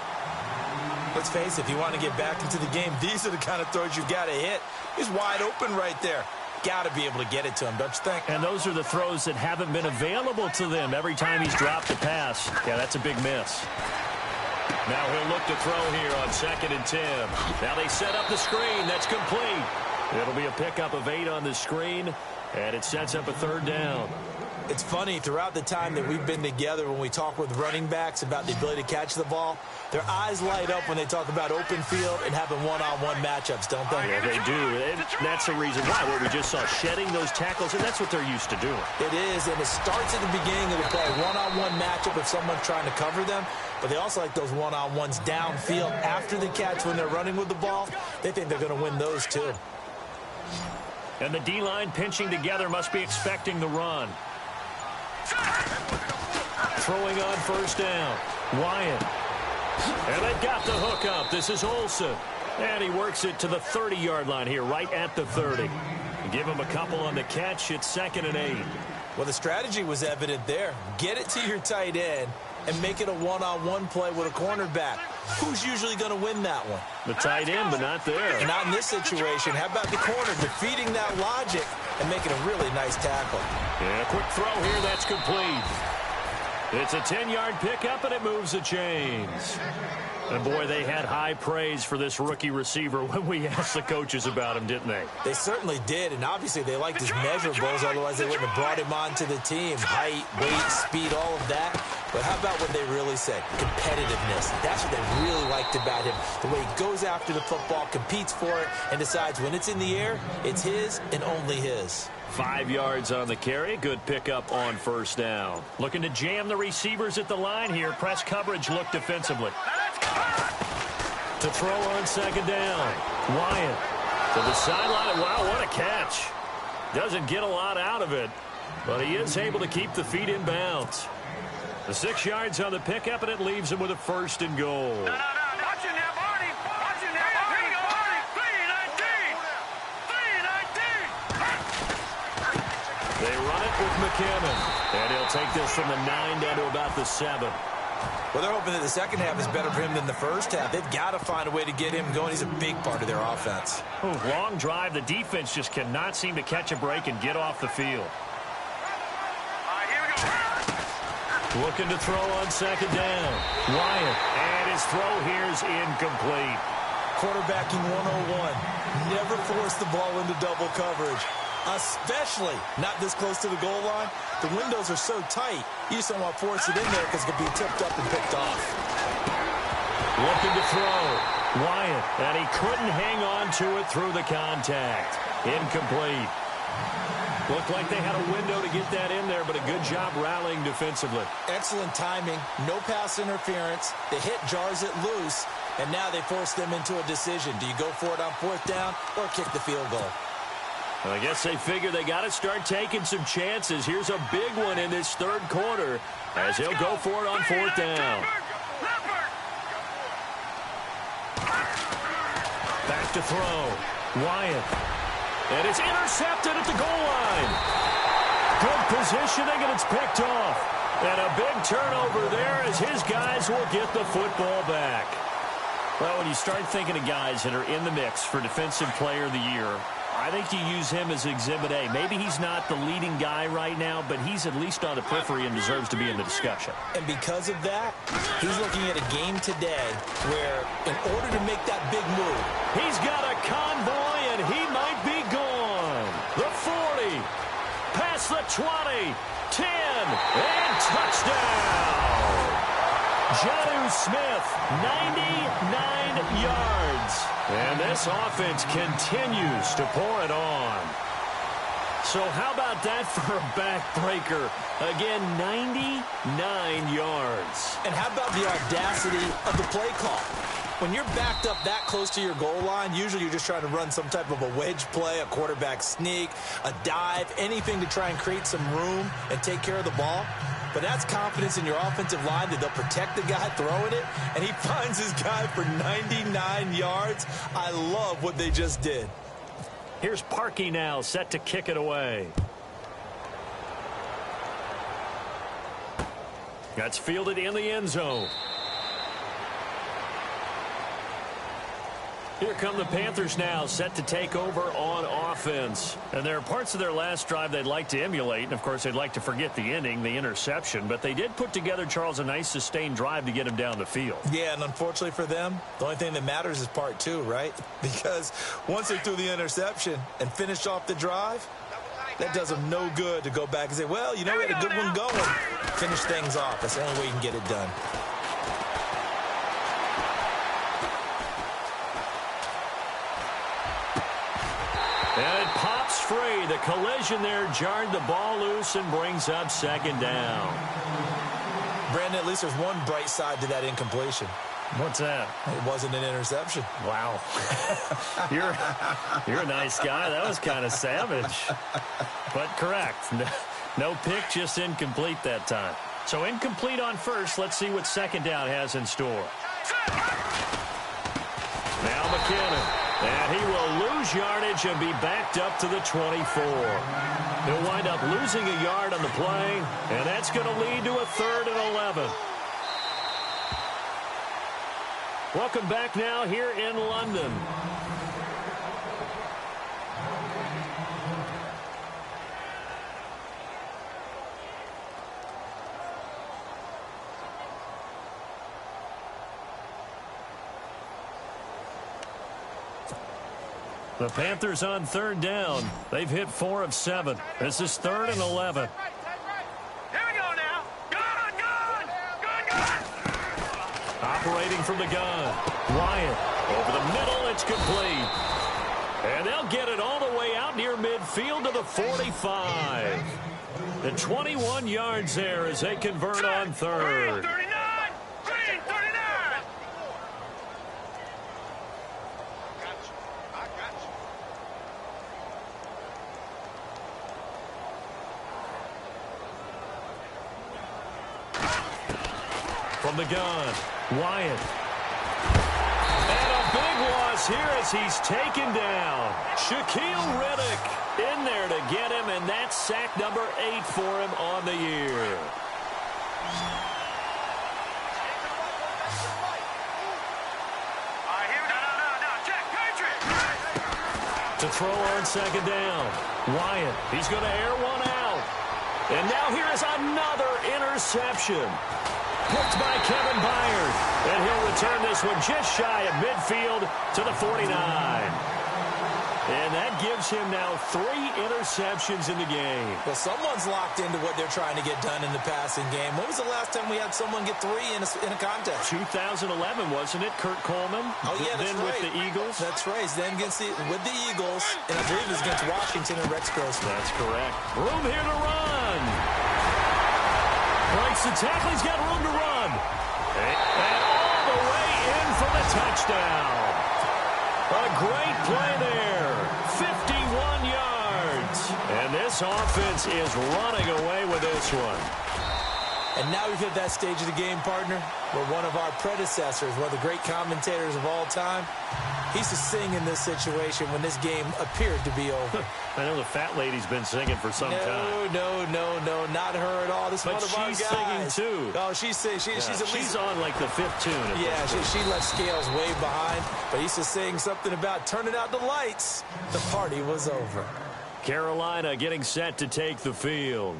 Let's face it, if you want to get back into the game, these are the kind of throws you've got to hit. He's wide open right there. Got to be able to get it to him, don't you think? And those are the throws that haven't been available to them every time he's dropped a pass. Yeah, that's a big miss. Now he'll look to throw here on 2nd and 10. Now they set up the screen. That's complete. It'll be a pickup of 8 on the screen, and it sets up a 3rd down. It's funny, throughout the time that we've been together, when we talk with running backs about the ability to catch the ball, their eyes light up when they talk about open field and having one-on-one matchups, don't they? Yeah, they do. And that's the reason why. What we just saw, shedding those tackles, and that's what they're used to doing. It is, and it starts at the beginning of the play. One-on-one matchup if someone's trying to cover them, but they also like those one-on-ones downfield after the catch when they're running with the ball. They think they're going to win those, too. And the D-line pinching together must be expecting the run. Throwing on 1st down. Wyatt. And they've got the hook up. This is Olsen. And he works it to the 30-yard line here, right at the 30. Give him a couple on the catch. It's 2nd and 8. Well, the strategy was evident there. Get it to your tight end and make it a one-on-one play with a cornerback. Who's usually going to win that one? The tight end, but not there. And not in this situation. How about the corner defeating that logic and making a really nice tackle? Yeah, quick throw here. That's complete. It's a 10-yard pickup, and it moves the chains. And, boy, they had high praise for this rookie receiver when we asked the coaches about him, didn't they? They certainly did, and obviously they liked his measurables, otherwise they wouldn't have brought him onto the team. Height, weight, speed, all of that. But how about what they really said? Competitiveness. That's what they really liked about him. The way he goes after the football, competes for it, and decides when it's in the air, it's his and only his. 5 yards on the carry. Good pickup on 1st down. Looking to jam the receivers at the line here. Press coverage look defensively. To throw on 2nd down. Wyatt to the sideline. Wow, what a catch. Doesn't get a lot out of it, but he is able to keep the feet in bounds. The 6 yards on the pickup, and it leaves him with a 1st and goal. Watch it now, Barney. Watch it now, Barney. 3-19. They run it with McCammon, and he'll take this from the 9 down to about the 7. Well, they're hoping that the second half is better for him than the first half. They've got to find a way to get him going. He's a big part of their offense. Long drive. The defense just cannot seem to catch a break and get off the field. Looking to throw on 2nd down. Wyatt, and his throw here is incomplete. Quarterbacking 101. Never force the ball into double coverage. Especially not this close to the goal line. The windows are so tight, you just don't want to force it in there because it could be tipped up and picked off. Looking to throw. Wyatt, and he couldn't hang on to it through the contact. Incomplete. Looked like they had a window to get that in there, but a good job rallying defensively. Excellent timing. No pass interference. The hit jars it loose, and now they force them into a decision. Do you go for it on fourth down or kick the field goal? Well, I guess they figure they got to start taking some chances. Here's a big one in this third quarter as he'll go for it on fourth down. Back to throw. Wyatt. And it's intercepted at the goal line. Good positioning, and it's picked off. And a big turnover there as his guys will get the football back. Well, when you start thinking of guys that are in the mix for Defensive Player of the Year, I think you use him as Exhibit A. Maybe he's not the leading guy right now, but he's at least on the periphery and deserves to be in the discussion. And because of that, he's looking at a game today where, in order to make that big move, he's got a convoy, and he might be gone. The 40, past the 20, 10, and touchdown. Jonnu Smith, 99 yards. And this offense continues to pour it on. So how about that for a backbreaker? Again, 99 yards. And how about the audacity of the play call? When you're backed up that close to your goal line, usually you're just trying to run some type of a wedge play, a quarterback sneak, a dive, anything to try and create some room and take care of the ball. But that's confidence in your offensive line that they'll protect the guy throwing it, and he finds his guy for 99 yards. I love what they just did. Here's Parkey now, set to kick it away. That's fielded in the end zone. Here come the Panthers now, set to take over on offense. And there are parts of their last drive they'd like to emulate. And, of course, they'd like to forget the inning, the interception. But they did put together, Charles, a nice sustained drive to get him down the field. Yeah, and unfortunately for them, the only thing that matters is part two, right? Because once they threw the interception and finished off the drive, that does them no good to go back and say, well, you know, we had a good one going. Finish things off. That's the only way you can get it done. And it pops free. The collision there jarred the ball loose and brings up second down. Brandon, at least there's one bright side to that incompletion. What's that? It wasn't an interception. Wow. You're a nice guy. That was kind of savage. But correct. No pick, just incomplete that time. So incomplete on first. Let's see what second down has in store. Now McKinnon. And he will lose yardage and be backed up to the 24. He'll wind up losing a yard on the play, and that's going to lead to a 3rd and 11. Welcome back now here in London. The Panthers on 3rd down. They've hit 4 of 7. This is 3rd and 11. Here we go now. Gun. Operating from the gun. Wyatt over the middle. It's complete. And they'll get it all the way out near midfield to the 45. The 21 yards there as they convert on 3rd. From the gun, Wyatt. And a big loss here as he's taken down. Shaquille Riddick in there to get him, and that's sack number 8 for him on the year. To throw on 2nd down, Wyatt. He's going to air one out. And now here is another interception. Picked by Kevin Byard. And he'll return this one just shy of midfield to the 49. And that gives him now 3 interceptions in the game. Well, someone's locked into what they're trying to get done in the passing game. When was the last time we had someone get 3 in a contest? 2011, wasn't it? Kurt Coleman. Oh, yeah, that's then right. with the Eagles. That's right. Then with the Eagles, and I believe it was against Washington and Rex Grossman. That's correct. Room here to run. Breaks the tackle. He's got room to run. And all the way in for the touchdown. A great play there. 51 yards. And this offense is running away with this one. And now we've hit that stage of the game, partner, where one of our predecessors, one of the great commentators of all time, he used to sing in this situation when this game appeared to be over. I know the fat lady's been singing for some time. No, not her at all. This is but one of our guys. She's singing, too. Oh, she's at least... She's on, like, the 5th tune. Yeah, she left Scales way behind, but he used to sing something about turning out the lights. The party was over. Carolina getting set to take the field.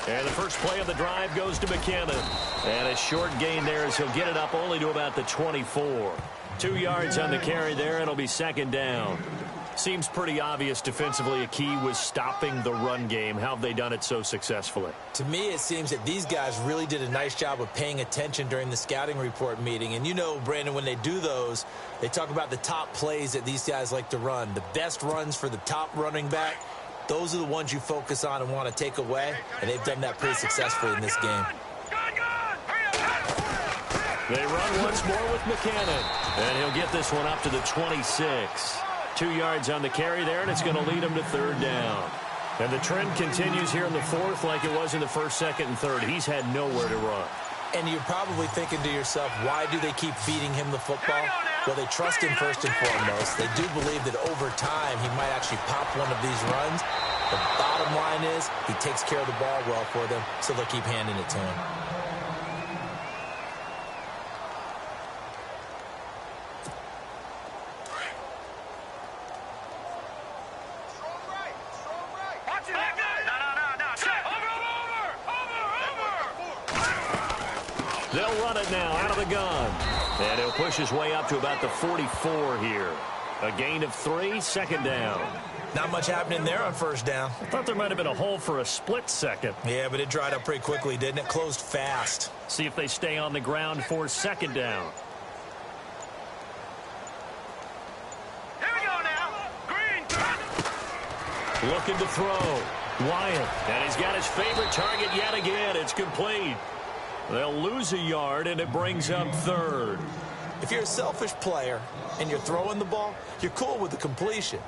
And the first play of the drive goes to McKinnon. And a short gain there as he'll get it up only to about the 24. 2 yards on the carry there, and it'll be second down. Seems pretty obvious defensively a key was stopping the run game. How have they done it so successfully? To me, it seems that these guys really did a nice job of paying attention during the scouting report meeting. And you know, Brandon, when they do those, they talk about the top plays that these guys like to run. The best runs for the top running back. Those are the ones you focus on and want to take away, and they've done that pretty successfully in this game. They run once more with McKinnon, and he'll get this one up to the 26. 2 yards on the carry there, and it's going to lead him to third down. And the trend continues here in the fourth like it was in the first, second, and third. He's had nowhere to run. And you're probably thinking to yourself, why do they keep feeding him the football? Well, they trust him first and foremost. They do believe that over time he might actually pop one of these runs. The bottom line is he takes care of the ball well for them, so they'll keep handing it to him. They'll run it now out of the gun. And he'll push his way up to about the 44 here. A gain of 3, second down. Not much happening there on first down. I thought there might have been a hole for a split second. Yeah, but it dried up pretty quickly, didn't it? Closed fast. See if they stay on the ground for second down. Here we go now. Green. Looking to throw. Wyatt. And he's got his favorite target yet again. It's complete. They'll lose a yard, and it brings up third. If you're a selfish player and you're throwing the ball, you're cool with the completion.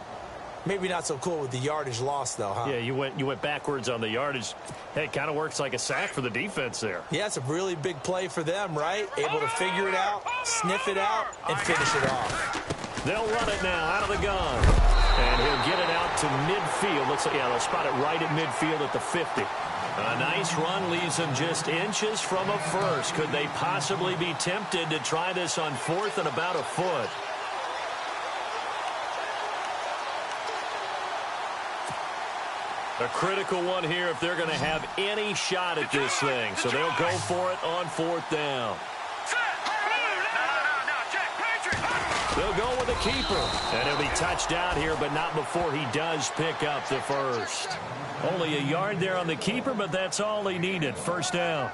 Maybe not so cool with the yardage loss, though, huh? Yeah, you went backwards on the yardage. Hey, it kind of works like a sack for the defense there. Yeah, it's a really big play for them, right? Able to figure it out, sniff it out, and finish it off. They'll run it now out of the gun. And he'll get it out to midfield. Looks like, yeah, they'll spot it right at midfield at the 50. A nice run leaves them just inches from a first. Could they possibly be tempted to try this on fourth and about a foot? A critical one here if they're going to have any shot at this thing. So they'll go for it on fourth down. They'll go with a keeper. And he'll be touched out here, but not before he does pick up the first. Only a yard there on the keeper, but that's all he needed. First down.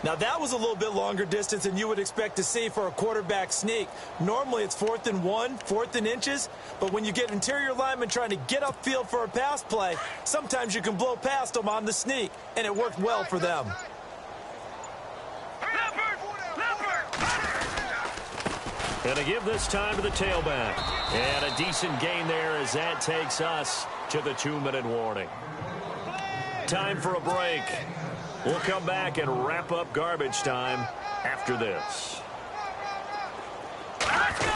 Now, that was a little bit longer distance than you would expect to see for a quarterback sneak. Normally, it's 4th and 1, 4th and inches. But when you get interior linemen trying to get upfield for a pass play, sometimes you can blow past them on the sneak, and it worked well for them. And to give this time to the tailback. And a decent gain there as that takes us to the 2-minute warning. Time for a break. We'll come back and wrap up garbage time after this. Let's go.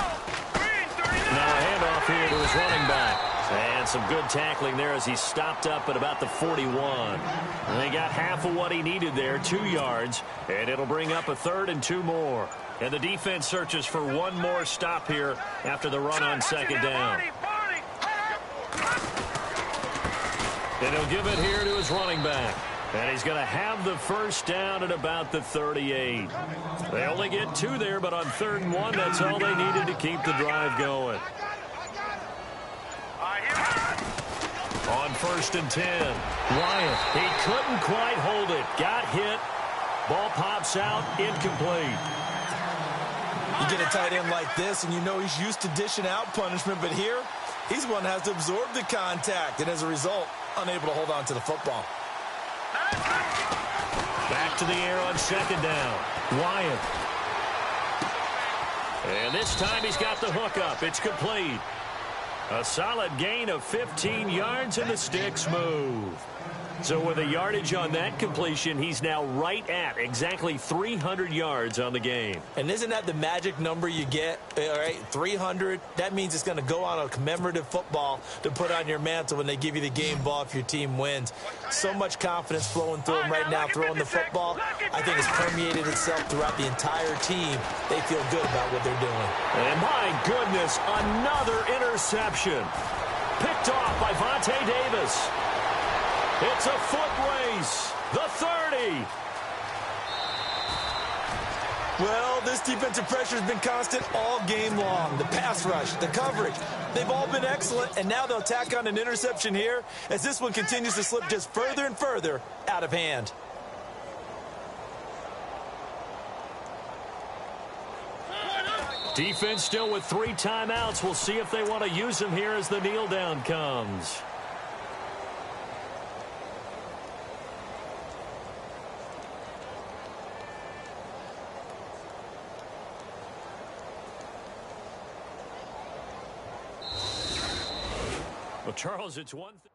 Green, 39. Now a handoff here to his running back. And some good tackling there as he stopped up at about the 41. And they got half of what he needed there, 2 yards, and it'll bring up a 3rd and 2 more. And the defense searches for one more stop here after the run on 2nd down. And he'll give it here to his running back. And he's going to have the 1st down at about the 38. They only get 2 there, but on 3rd and 1, that's all they needed to keep the drive going. On 1st and 10, Wyatt, he couldn't quite hold it. Got hit. Ball pops out, incomplete. You get a tight end like this, and you know he's used to dishing out punishment, but here, he's the one that has to absorb the contact, and as a result, unable to hold on to the football. Back to the air on 2nd down. Wyatt. And this time he's got the hook up. It's complete. A solid gain of 15 yards, and the sticks move. So with a yardage on that completion, he's now right at exactly 300 yards on the game. And isn't that the magic number you get? All right, 300. That means it's going to go on a commemorative football to put on your mantle when they give you the game ball if your team wins. So much confidence flowing through him right now, throwing the football. I think it's permeated itself throughout the entire team. They feel good about what they're doing. And my goodness, another interception. Picked off by Vontae Davis. It's a foot race. The 30. Well, this defensive pressure has been constant all game long. The pass rush, the coverage, they've all been excellent, and now they'll tack on an interception here as this one continues to slip just further and further out of hand. Defense still with 3 timeouts. We'll see if they want to use them here as the kneel down comes. Well, Charles, it's one thing.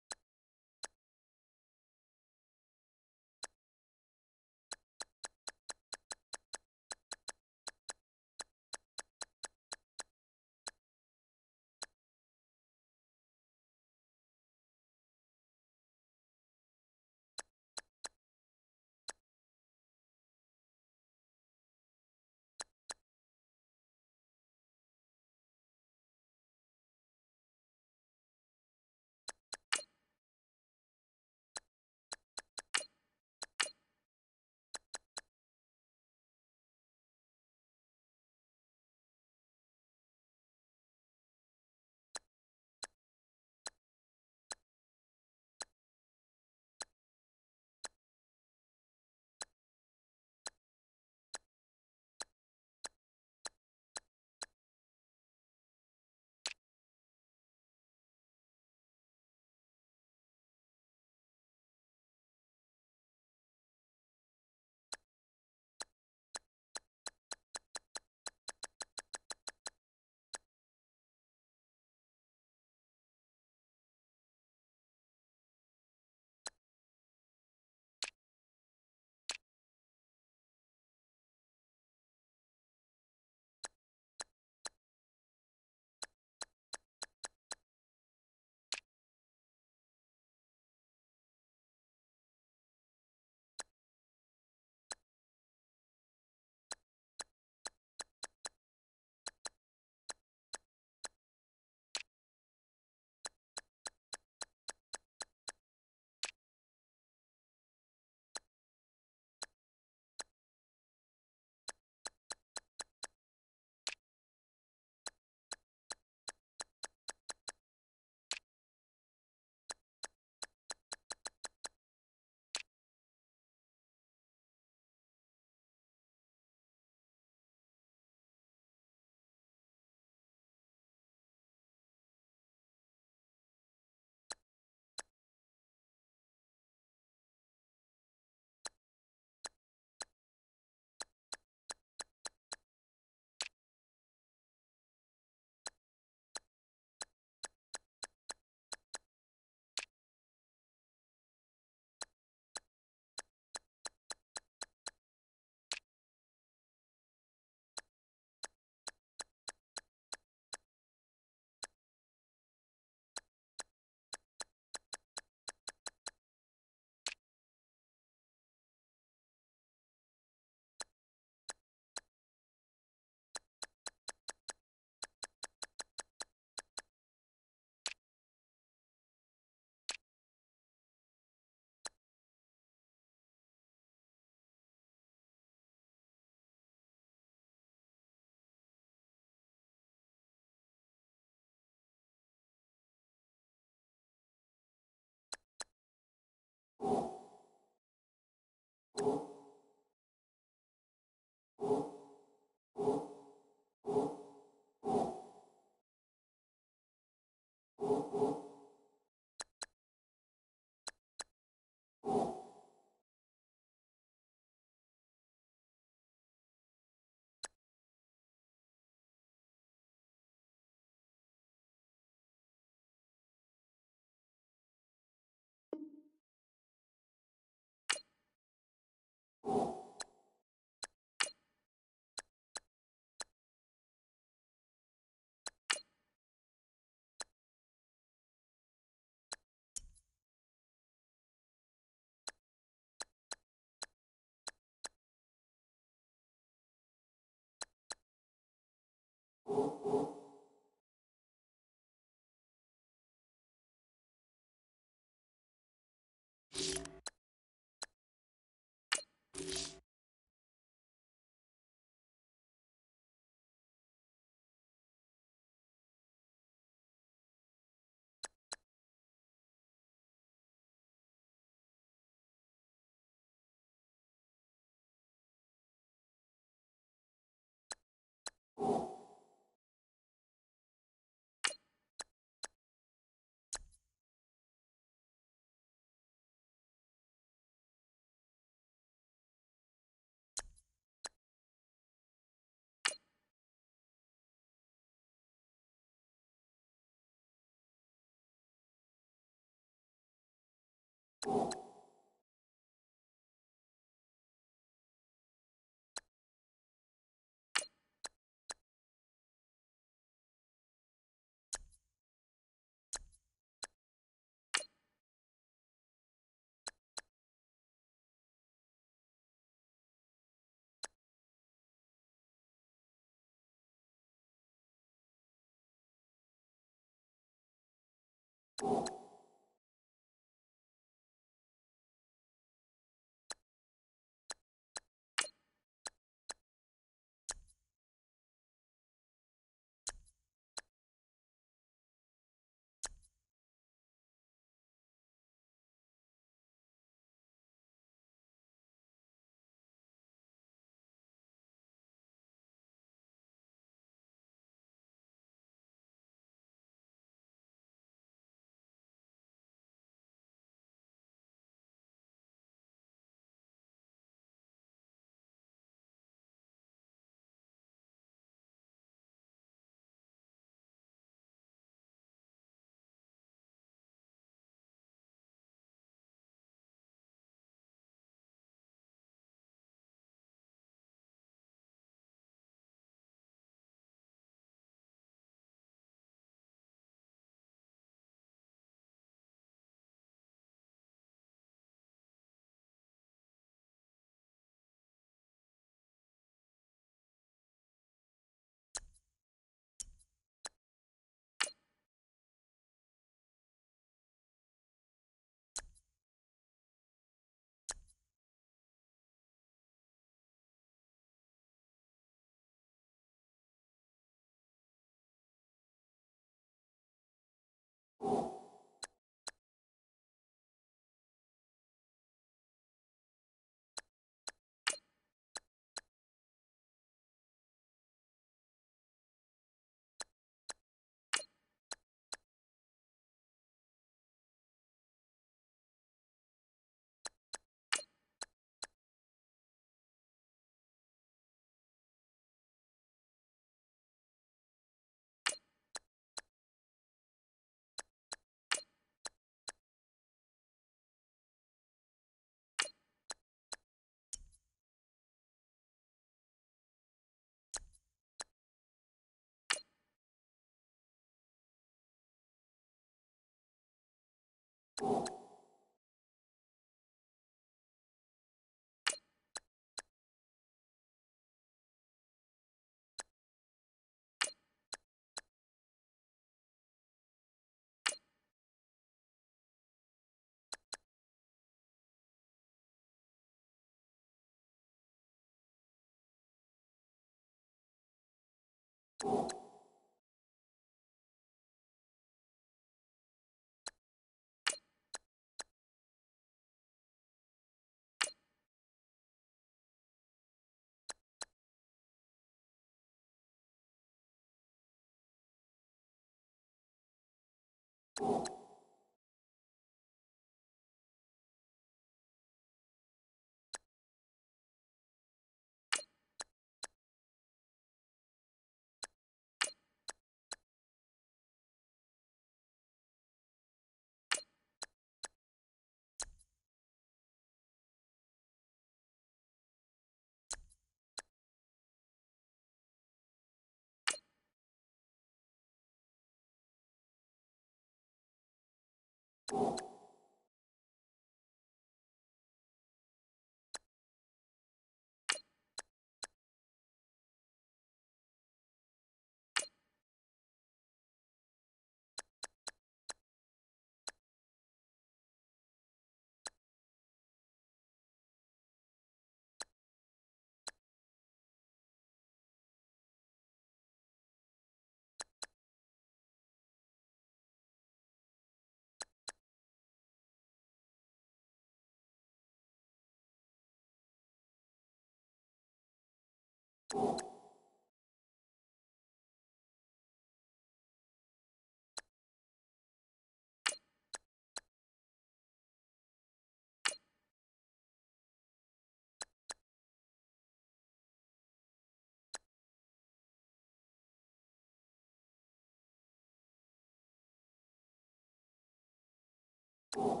You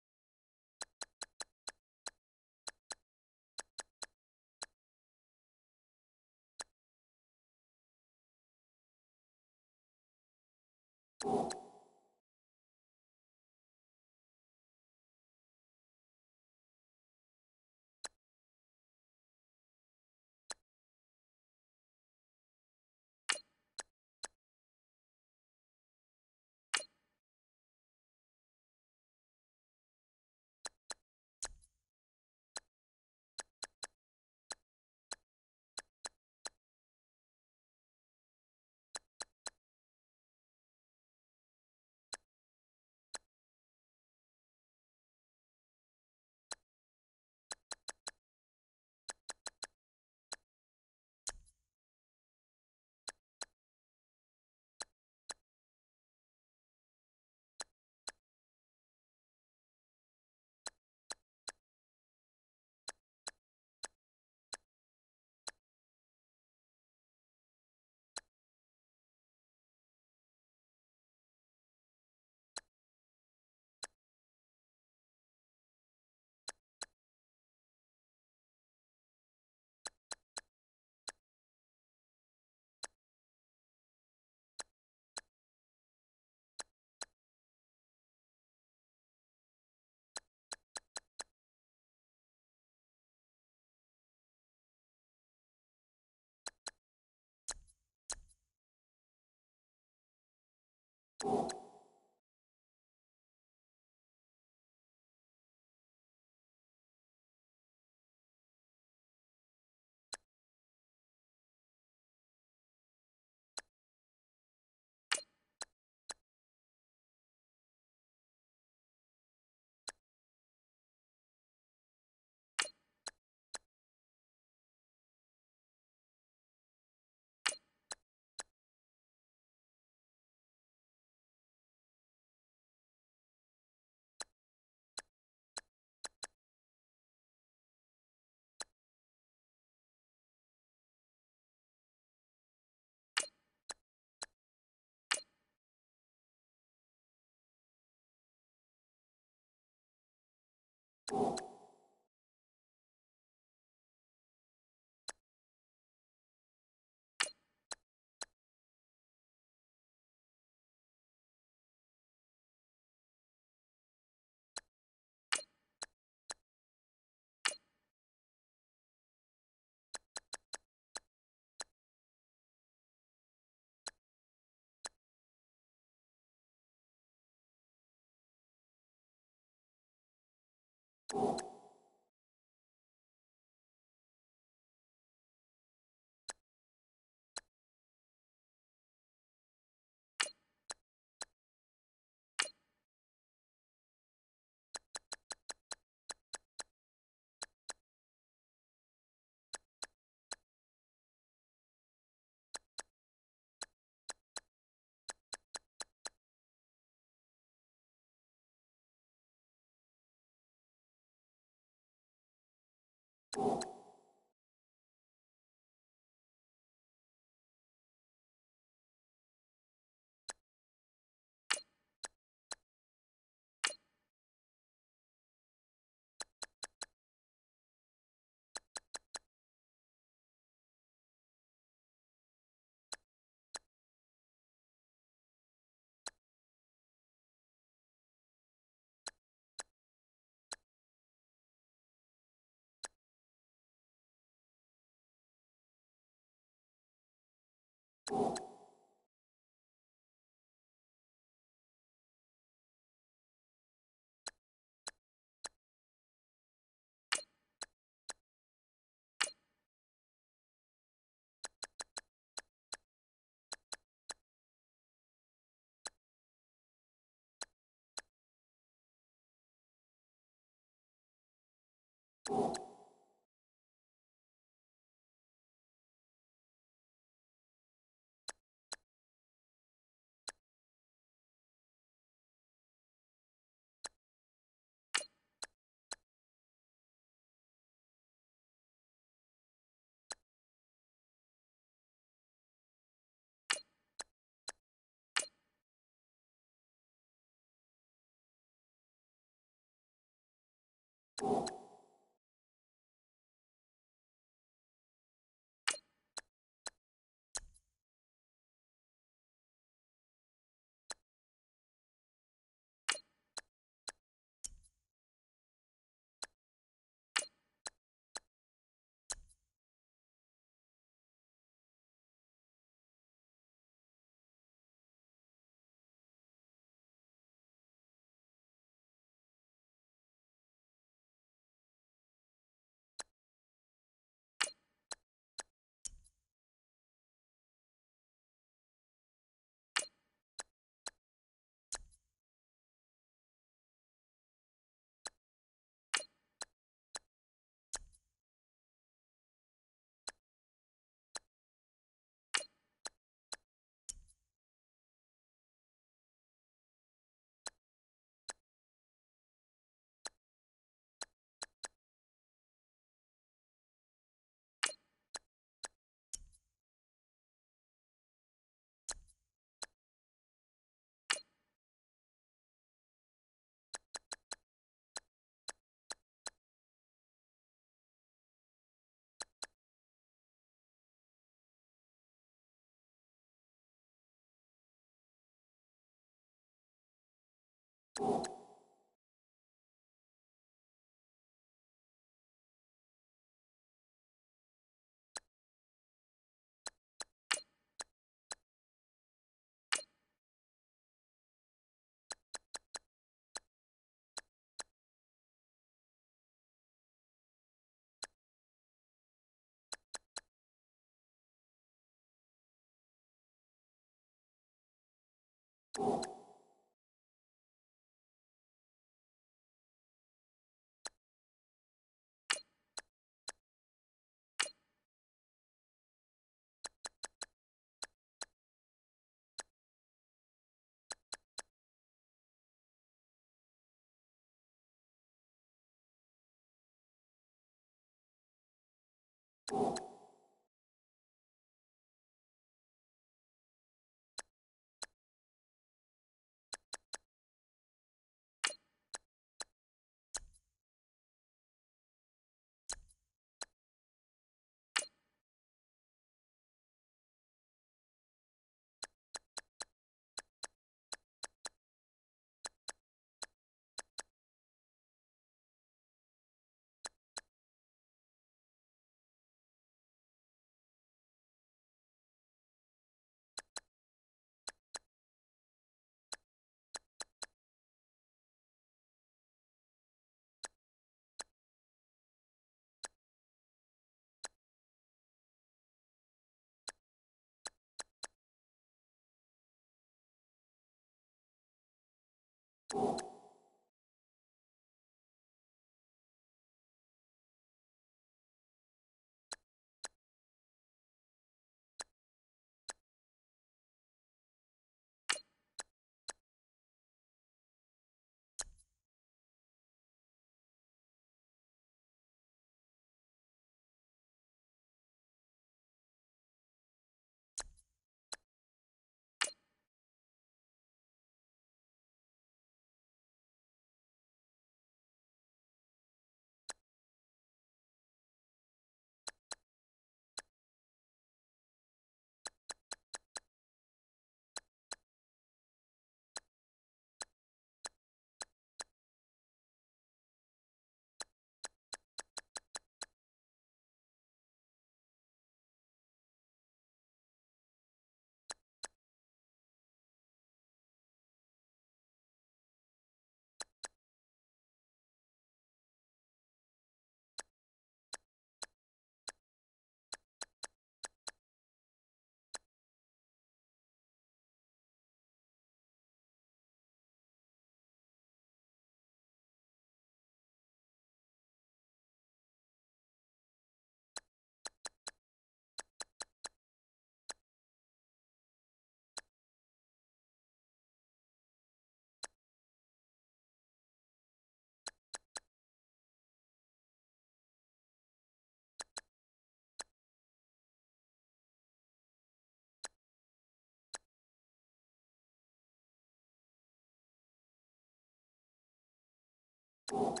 You